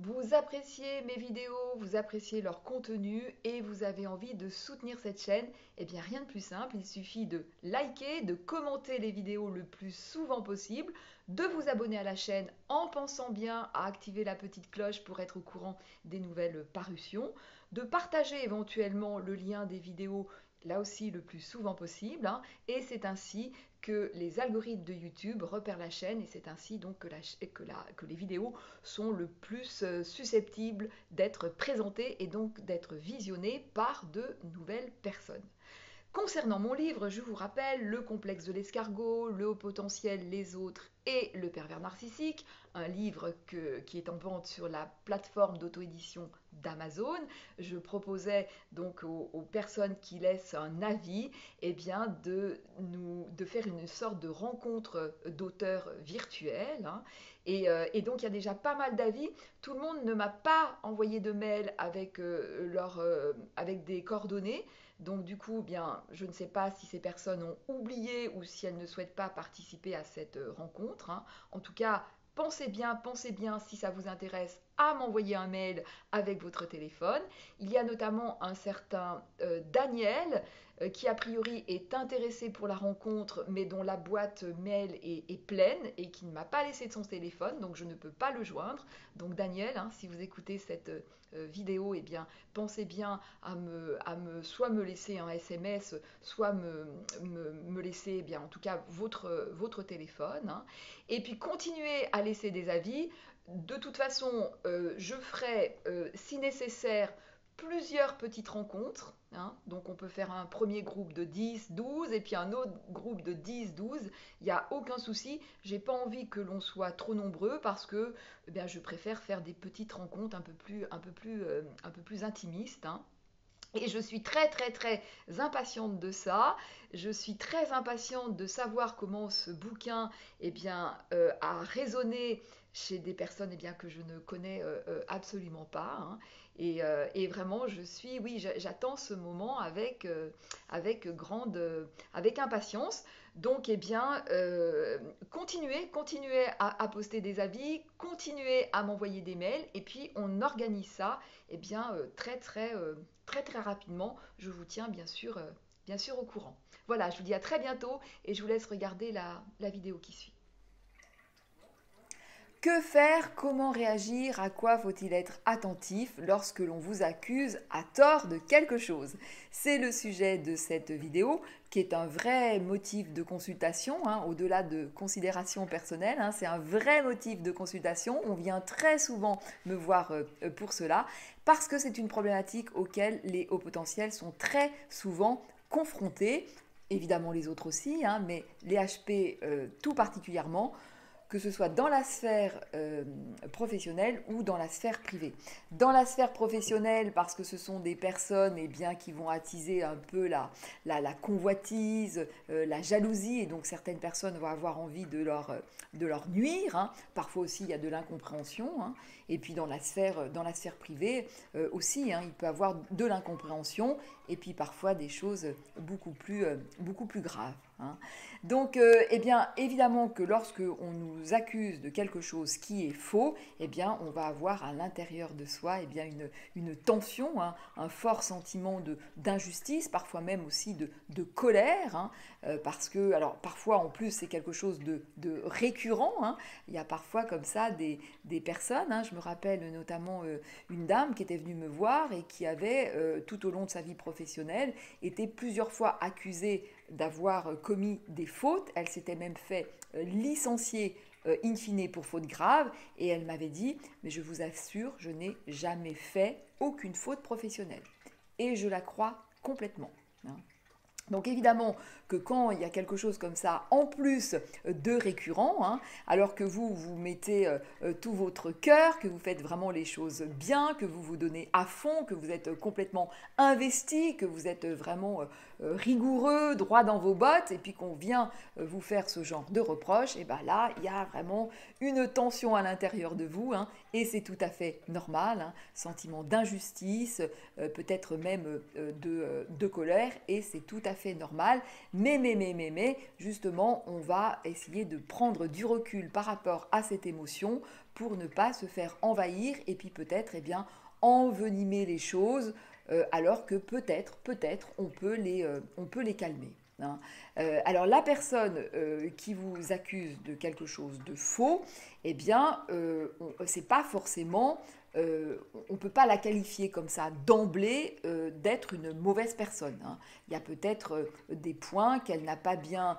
Vous appréciez mes vidéos, vous appréciez leur contenu et vous avez envie de soutenir cette chaîne, eh bien rien de plus simple, il suffit de liker, de commenter les vidéos le plus souvent possible, de vous abonner à la chaîne en pensant bien à activer la petite cloche pour être au courant des nouvelles parutions, de partager éventuellement le lien des vidéos là aussi le plus souvent possible, hein, et c'est ainsi que les algorithmes de YouTube repèrent la chaîne et c'est ainsi donc que les vidéos sont le plus susceptibles d'être présentées et donc d'être visionnées par de nouvelles personnes. Concernant mon livre, je vous rappelle Le complexe de l'escargot, Le haut potentiel, les autres et Le pervers narcissique, un livre qui est en vente sur la plateforme d'auto-édition d'Amazon. Je proposais donc aux personnes qui laissent un avis eh bien de faire une sorte de rencontre d'auteurs virtuels, hein. Et donc il y a déjà pas mal d'avis. Tout le monde ne m'a pas envoyé de mail avec des coordonnées. Donc du coup, bien, je ne sais pas si ces personnes ont oublié ou si elles ne souhaitent pas participer à cette rencontre, hein. En tout cas, pensez bien si ça vous intéresse à m'envoyer un mail avec votre téléphone. Il y a notamment un certain Daniel qui a priori est intéressé pour la rencontre mais dont la boîte mail est pleine et qui ne m'a pas laissé de son téléphone, donc je ne peux pas le joindre. Donc Daniel, hein, si vous écoutez cette vidéo, eh bien pensez bien soit me laisser un SMS, soit me laisser eh bien, en tout cas votre téléphone, hein. Et puis continuez à laisser des avis. De toute façon, je ferai, si nécessaire, plusieurs petites rencontres, hein. Donc on peut faire un premier groupe de 10, 12 et puis un autre groupe de 10, 12. Il n'y a aucun souci. J'ai pas envie que l'on soit trop nombreux parce que eh bien, je préfère faire des petites rencontres un peu plus intimistes, hein. Et je suis très impatiente de ça. Je suis très impatiente de savoir comment ce bouquin eh bien, a résonné chez des personnes eh bien, que je ne connais absolument pas, hein. Et vraiment, oui, j'attends ce moment avec impatience. Donc, eh bien, continuez à poster des avis, continuez à m'envoyer des mails, et puis on organise ça, eh bien, très rapidement. Je vous tiens bien sûr au courant. Voilà, je vous dis à très bientôt et je vous laisse regarder la vidéo qui suit. Que faire? Comment réagir? À quoi faut-il être attentif lorsque l'on vous accuse à tort de quelque chose? C'est le sujet de cette vidéo qui est un vrai motif de consultation, hein, au-delà de considérations personnelles, hein, c'est un vrai motif de consultation. On vient très souvent me voir pour cela parce que c'est une problématique auquel les hauts potentiels sont très souvent confrontés. Évidemment les autres aussi, hein, mais les HP tout particulièrement, que ce soit dans la sphère professionnelle ou dans la sphère privée. Dans la sphère professionnelle, parce que ce sont des personnes eh bien, qui vont attiser un peu la convoitise, la jalousie, et donc certaines personnes vont avoir envie de leur nuire, hein. Parfois aussi, il y a de l'incompréhension, hein. Et puis dans la sphère privée aussi, hein, il peut y avoir de l'incompréhension et puis parfois des choses beaucoup plus graves, hein. Donc, eh bien, évidemment que lorsque on nous accuse de quelque chose qui est faux, eh bien, on va avoir à l'intérieur de soi eh bien, une tension, hein, un fort sentiment d'injustice, parfois même aussi de colère, hein, parce que, alors, parfois, en plus, c'est quelque chose de récurrent, hein. Il y a parfois comme ça des personnes, hein. Je me rappelle notamment une dame qui était venue me voir et qui avait, tout au long de sa vie professionnelle, été plusieurs fois accusée d'avoir commis des fautes. Elle s'était même fait licencier in fine pour faute grave et elle m'avait dit « mais je vous assure, je n'ai jamais fait aucune faute professionnelle ». Et je la crois complètement, hein. Donc évidemment que quand il y a quelque chose comme ça, en plus de récurrent, hein, alors que vous mettez tout votre cœur, que vous faites vraiment les choses bien, que vous vous donnez à fond, que vous êtes complètement investi, que vous êtes vraiment rigoureux, droit dans vos bottes, et puis qu'on vient vous faire ce genre de reproches, et bien là, il y a vraiment une tension à l'intérieur de vous, hein, et c'est tout à fait normal, hein, sentiment d'injustice, peut-être même de colère, et c'est tout à fait normal. Mais, justement, on va essayer de prendre du recul par rapport à cette émotion pour ne pas se faire envahir et puis peut-être envenimer les choses alors que peut-être on peut les calmer. Hein. Alors la personne qui vous accuse de quelque chose de faux, c'est pas forcément, on ne peut pas la qualifier comme ça d'emblée d'être une mauvaise personne. Hein. Il y a peut-être des points qu'elle n'a pas bien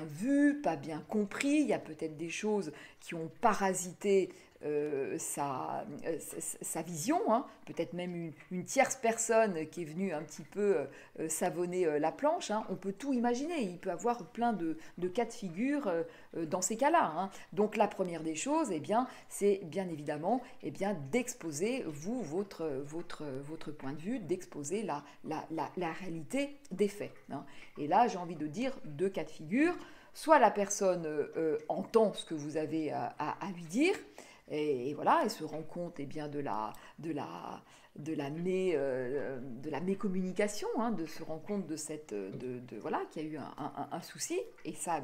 vus, pas bien compris. Il y a peut-être des choses qui ont parasité sa vision, hein. Peut-être même une tierce personne qui est venue un petit peu savonner la planche. Hein. On peut tout imaginer, il peut y avoir plein de cas de figure dans ces cas-là. Hein. Donc la première des choses, c'est bien évidemment d'exposer votre point de vue, d'exposer la réalité des faits. Hein. Et là, j'ai envie de dire deux cas de figure. Soit la personne entend ce que vous avez à lui dire, et voilà, elle se rend compte de la mécommunication, hein, de se rendre compte voilà, qu'il y a eu un souci, et ça,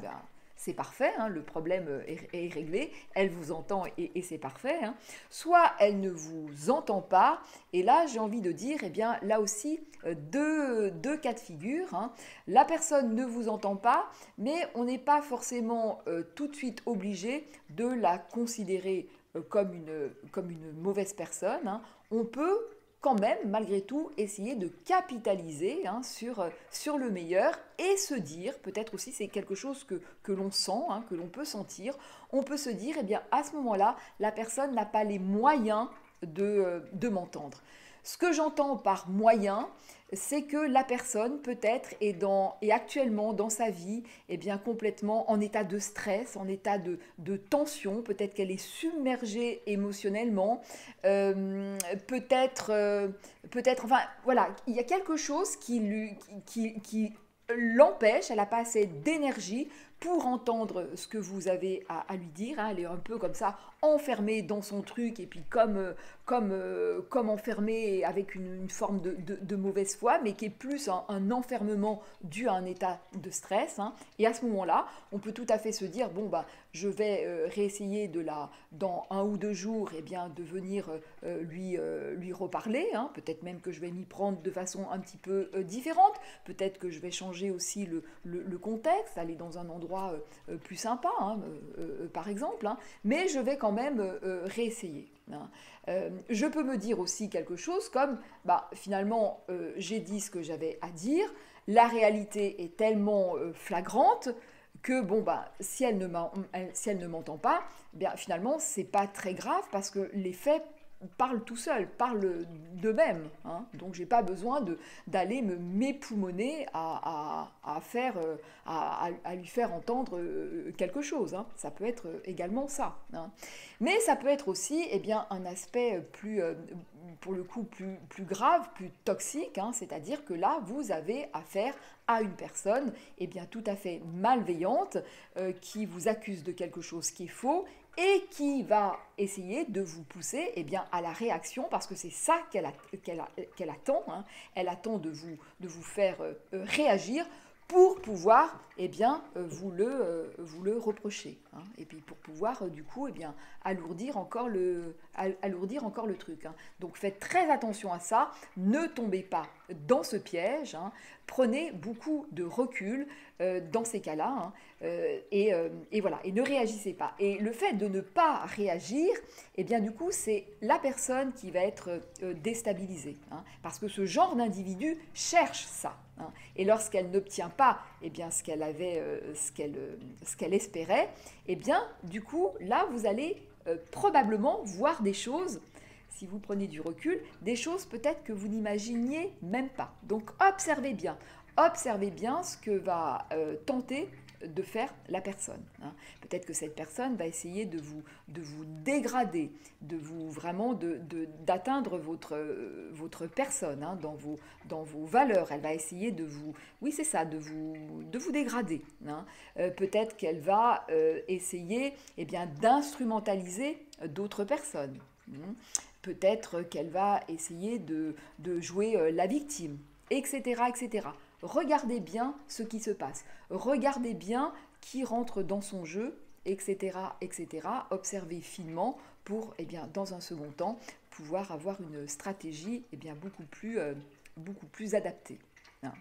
c'est parfait, hein, le problème est réglé, elle vous entend et c'est parfait. Hein. Soit elle ne vous entend pas, et là j'ai envie de dire, là aussi, deux cas de figure. Hein. La personne ne vous entend pas, mais on n'est pas forcément tout de suite obligé de la considérer comme une mauvaise personne. Hein. On peut quand même, malgré tout, essayer de capitaliser hein, sur le meilleur et se dire, peut-être aussi c'est quelque chose que l'on sent, hein, que l'on peut sentir, on peut se dire, à ce moment-là, la personne n'a pas les moyens de m'entendre. Ce que j'entends par moyen, c'est que la personne peut-être est actuellement dans sa vie complètement en état de stress, en état de tension, peut-être qu'elle est submergée émotionnellement, enfin voilà, il y a quelque chose qui l'empêche, elle n'a pas assez d'énergie pour entendre ce que vous avez à lui dire. Hein. Elle est un peu comme ça, enfermée dans son truc, et puis comme enfermée avec une forme de mauvaise foi, mais qui est plus un enfermement dû à un état de stress. Hein. Et à ce moment-là, on peut tout à fait se dire, je vais réessayer dans 1 ou 2 jours, de venir lui reparler. Hein. Peut-être même que je vais m'y prendre de façon un petit peu différente. Peut-être que je vais changer aussi le contexte, aller dans un endroit plus sympa, hein, par exemple. Hein. Mais je vais quand même réessayer. Hein. Je peux me dire aussi quelque chose comme, finalement, j'ai dit ce que j'avais à dire, la réalité est tellement flagrante que, si elle ne m'entend pas, finalement, c'est pas très grave parce que les faits parlent tout seuls, parlent d'eux-mêmes. Hein. Donc, j'ai pas besoin d'aller me m'époumoner à lui faire entendre quelque chose. Hein. Ça peut être également ça. Hein. Mais ça peut être aussi un aspect pour le coup, plus grave, plus toxique. Hein. C'est-à-dire que là, vous avez affaire à une personne tout à fait malveillante qui vous accuse de quelque chose qui est faux et qui va essayer de vous pousser à la réaction, parce que c'est ça qu'elle attend. Hein. Elle attend de vous faire réagir pour pouvoir vous le reprocher. Hein. Et puis pour pouvoir du coup alourdir encore le truc. Hein. Donc faites très attention à ça, ne tombez pas dans ce piège, hein. Prenez beaucoup de recul dans ces cas-là, hein. Et voilà, et ne réagissez pas. Et le fait de ne pas réagir, du coup c'est la personne qui va être déstabilisée, hein, parce que ce genre d'individu cherche ça. Hein. Et lorsqu'elle n'obtient pas ce qu'elle espérait, du coup là vous allez probablement voir des choses, si vous prenez du recul, des choses peut-être que vous n'imaginiez même pas. Donc observez bien ce que va tenter de faire la personne. Hein. Peut-être que cette personne va essayer de vous dégrader, de vous vraiment d'atteindre votre personne, hein, dans vos valeurs. Elle va essayer de vous dégrader. Hein. Peut-être qu'elle va essayer d'instrumentaliser d'autres personnes. Hein. Peut-être qu'elle va essayer de jouer la victime, etc., etc. Regardez bien ce qui se passe. Regardez bien qui rentre dans son jeu, etc., etc. Observez finement pour, eh bien, dans un second temps, pouvoir avoir une stratégie eh bien, beaucoup plus adaptée. Hein.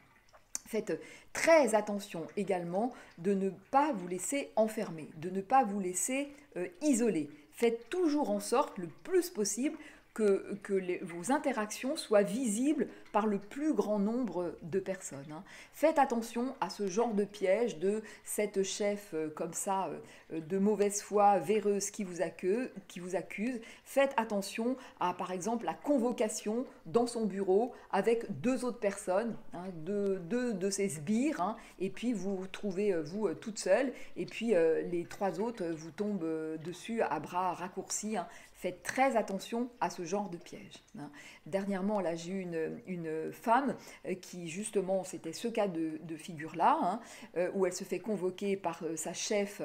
Faites très attention également de ne pas vous laisser enfermer, de ne pas vous laisser isoler. Faites toujours en sorte, le plus possible, que vos interactions soient visibles par le plus grand nombre de personnes. Hein. Faites attention à ce genre de piège de cette chef comme ça, de mauvaise foi, véreuse qui vous accuse. Faites attention à, par exemple, la convocation dans son bureau avec deux autres personnes, hein, deux de ses sbires, hein, et puis vous vous trouvez, vous, toute seule, et puis les trois autres vous tombent dessus à bras raccourcis. Hein. Faites très attention à ce genre de piège. Hein. Dernièrement, là, j'ai eu une femme qui, justement, c'était ce cas de figure-là, hein, où elle se fait convoquer par sa chef,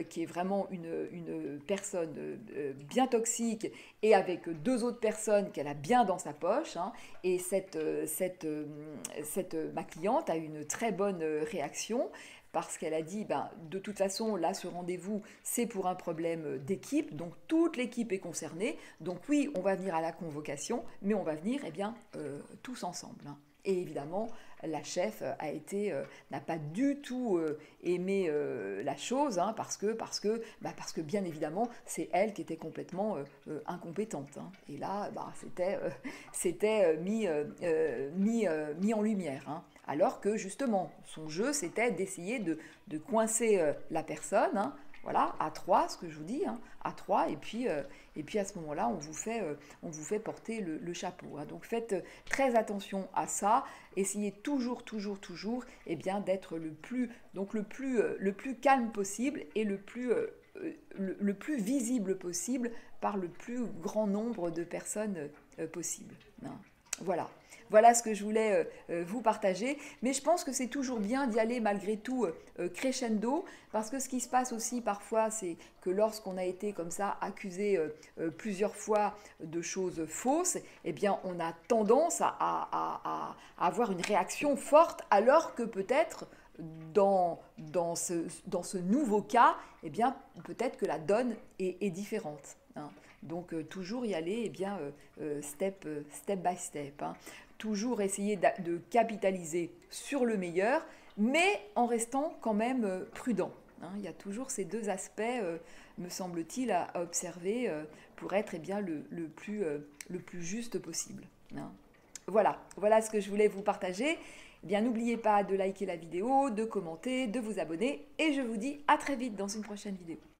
qui est vraiment une personne bien toxique, et avec deux autres personnes qu'elle a bien dans sa poche. Hein, et ma cliente a eu une très bonne réaction, parce qu'elle a dit, ben, de toute façon, là, ce rendez-vous, c'est pour un problème d'équipe, donc toute l'équipe est concernée, donc oui, on va venir à la convocation, mais on va venir, eh bien, tous ensemble. Hein. Et évidemment, la chef n'a pas du tout aimé la chose, hein, parce que bien évidemment, c'est elle qui était complètement incompétente. Hein. Et là, bah, c'était mis en lumière. Hein. Alors que justement, son jeu, c'était d'essayer de coincer la personne, hein, voilà, à trois, ce que je vous dis, hein, à trois, et puis à ce moment-là, on vous fait porter le chapeau. Hein. Donc faites très attention à ça, essayez toujours, eh bien, d'être le plus calme possible et le plus visible possible par le plus grand nombre de personnes possible. Hein. Voilà ce que je voulais vous partager. Mais je pense que c'est toujours bien d'y aller malgré tout crescendo, parce que ce qui se passe aussi parfois, c'est que lorsqu'on a été comme ça accusé plusieurs fois de choses fausses, eh bien on a tendance à avoir une réaction forte, alors que peut-être dans ce nouveau cas, eh bien peut-être que la donne est différente. Hein. Donc toujours y aller, eh bien, step by step. Hein. Toujours essayer de capitaliser sur le meilleur, mais en restant quand même prudent. Hein. Il y a toujours ces deux aspects, me semble-t-il, à observer pour être, eh bien, le plus juste possible. Hein. Voilà ce que je voulais vous partager. Eh bien, n'oubliez pas de liker la vidéo, de commenter, de vous abonner, et je vous dis à très vite dans une prochaine vidéo.